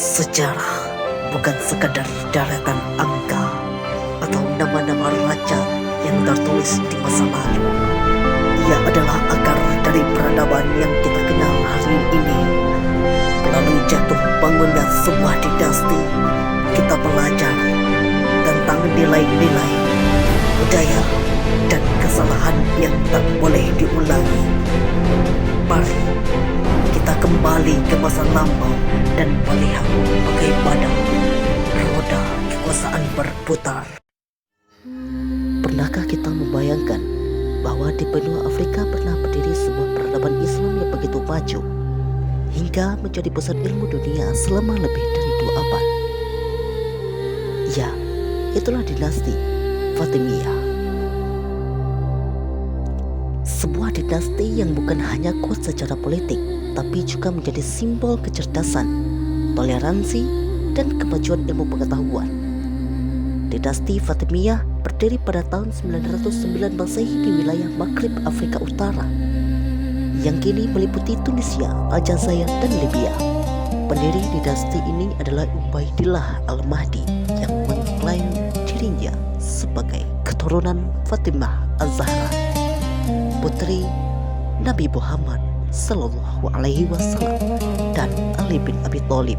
Sejarah bukan sekadar deretan angka atau nama-nama raja yang tertulis di masa lalu. Ia adalah akar dari peradaban yang kita kenal hari ini. Melalui jatuh bangunnya sebuah dinasti, kita belajar tentang nilai-nilai, budaya, dan kesalahan yang tak boleh diulangi. Mari kita kembali ke masa lampau dan melihat bagaimana roda kekuasaan berputar. Pernahkah kita membayangkan bahwa di benua Afrika pernah berdiri sebuah peradaban Islam yang begitu maju hingga menjadi pusat ilmu dunia selama lebih dari 2 abad? Ya, itulah dinasti Fatimiyah. Sebuah dinasti yang bukan hanya kuat secara politik, tapi juga menjadi simbol kecerdasan, toleransi, dan kemajuan ilmu pengetahuan. Dinasti Fatimiyah berdiri pada tahun 909 Masehi di wilayah Maghrib Afrika Utara, yang kini meliputi Tunisia, Aljazair, dan Libya. Pendiri dinasti ini adalah Ubaidillah Al-Mahdi yang mengklaim dirinya sebagai keturunan Fatimah Az-Zahra, putri Nabi Muhammad Sallallahu Alaihi Wasallam dan Ali bin Abi Thalib.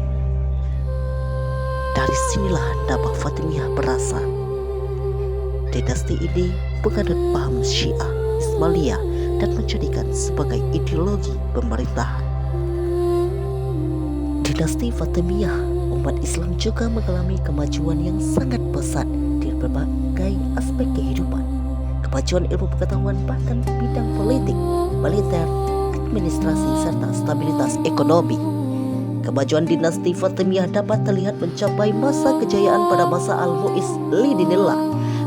Dari sinilah nama Fatimiyah berasal. Dinasti ini menganut paham Syiah Ismailiyah dan menjadikan sebagai ideologi pemerintahan. Dinasti Fatimiyah, umat Islam juga mengalami kemajuan yang sangat pesat di berbagai aspek kehidupan. Kemajuan ilmu pengetahuan, bahkan bidang politik, militer, administrasi, serta stabilitas ekonomi. Kemajuan dinasti Fatimiyah dapat terlihat mencapai masa kejayaan pada masa Al-Mu'izz Lidinillah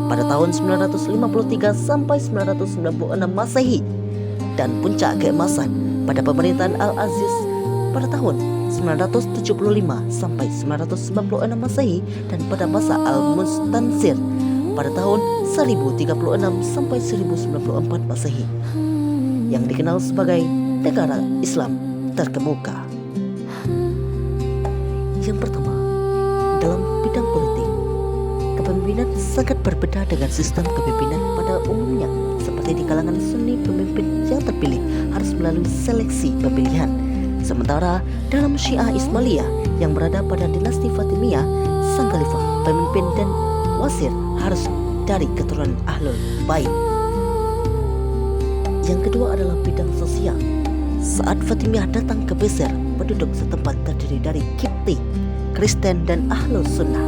pada tahun 953 sampai 996 Masehi, dan puncak keemasan pada pemerintahan Al-Aziz pada tahun 975 sampai 996 Masehi, dan pada masa Al-Mustansir pada tahun 1036 sampai 1094 Masehi, yang dikenal sebagai negara Islam terkemuka. Yang pertama, dalam bidang politik, kepemimpinan sangat berbeda dengan sistem kepemimpinan pada umumnya. Seperti di kalangan Sunni, pemimpin yang terpilih harus melalui seleksi pemilihan. Sementara dalam Syiah Ismailiyah yang berada pada dinasti Fatimiyah, sang khalifah, pemimpin, dan wasir harus dari keturunan Ahlul Bait. Yang kedua adalah bidang sosial. Saat Fatimiyah datang ke Mesir, penduduk setempat terdiri dari Kipti, Kristen, dan Ahlus Sunnah.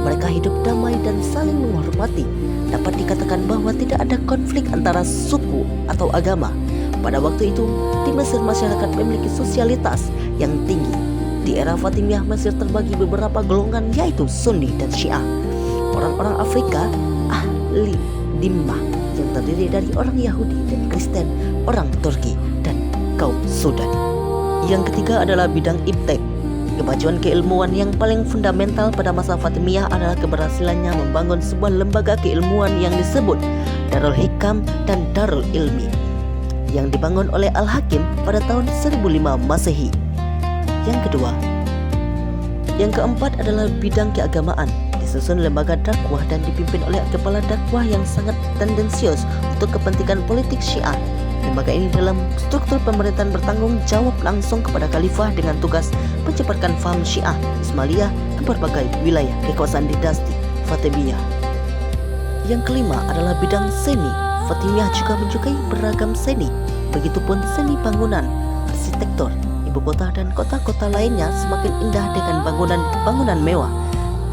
Mereka hidup damai dan saling menghormati. Dapat dikatakan bahwa tidak ada konflik antara suku atau agama. Pada waktu itu, di Mesir masyarakat memiliki sosialitas yang tinggi. Di era Fatimiyah, Mesir terbagi beberapa golongan, yaitu Sunni dan Syiah. Orang-orang Afrika, ahli Dimmah, yang terdiri dari orang Yahudi dan Kristen, orang Turki, dan kaum Sudan. Yang ketiga adalah bidang iptek. Kemajuan keilmuan yang paling fundamental pada masa Fatimiyah adalah keberhasilannya membangun sebuah lembaga keilmuan yang disebut Darul Hikam dan Darul Ilmi, yang dibangun oleh Al-Hakim pada tahun 1005 Masehi. Yang keempat adalah bidang keagamaan. Disusun lembaga dakwah dan dipimpin oleh kepala dakwah yang sangat tendensius untuk kepentingan politik Syiah. Lembaga ini dalam struktur pemerintahan bertanggung jawab langsung kepada khalifah dengan tugas menyebarkan faham Syiah Ismailiyah ke berbagai wilayah kekuasaan dinasti Fatimiyah. Yang kelima adalah bidang seni. Fatimiyah juga menyukai beragam seni, begitupun seni bangunan, arsitektur. Ibu kota dan kota-kota lainnya semakin indah dengan bangunan-bangunan mewah.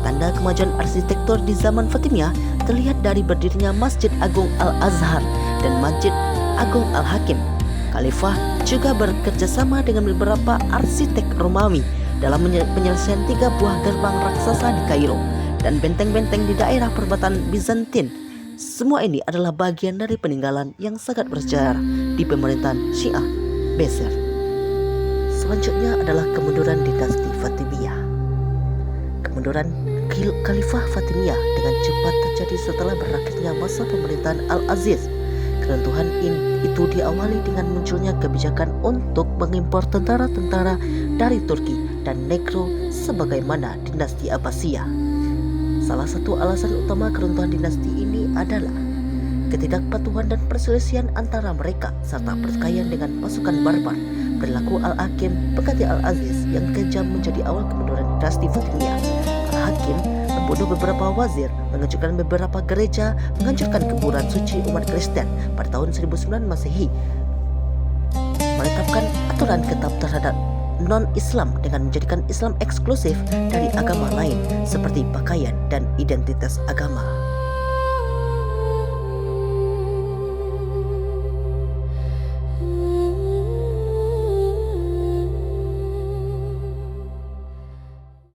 Tanda kemajuan arsitektur di zaman Fatimiyah terlihat dari berdirinya Masjid Agung Al-Azhar dan Masjid Agung Al-Hakim. Khalifah juga bekerja sama dengan beberapa arsitek Romawi dalam penyelesaian 3 buah gerbang raksasa di Kairo dan benteng-benteng di daerah perbatasan Bizantin. Semua ini adalah bagian dari peninggalan yang sangat bersejarah di pemerintahan Syiah Mesir. Selanjutnya adalah kemunduran dinasti Fatimiyah. Kemunduran Khalifah Fatimiyah dengan cepat terjadi setelah berakhirnya masa pemerintahan Al-Aziz. Keruntuhan itu diawali dengan munculnya kebijakan untuk mengimpor tentara-tentara dari Turki dan Negro sebagaimana dinasti Abbasiyah. Salah satu alasan utama keruntuhan dinasti ini adalah ketidakpatuhan dan perselisihan antara mereka serta pertikaian dengan pasukan barbar. Berlaku Al-Hakim Pekati Al-Aziz yang kejam menjadi awal kemunduran dinasti Fatimiyah. Al-Hakim membunuh beberapa wazir, menghancurkan beberapa gereja, menghancurkan kuburan suci umat Kristen pada tahun 1009 Masehi, menetapkan aturan ketat terhadap non-Islam dengan menjadikan Islam eksklusif dari agama lain seperti pakaian dan identitas agama.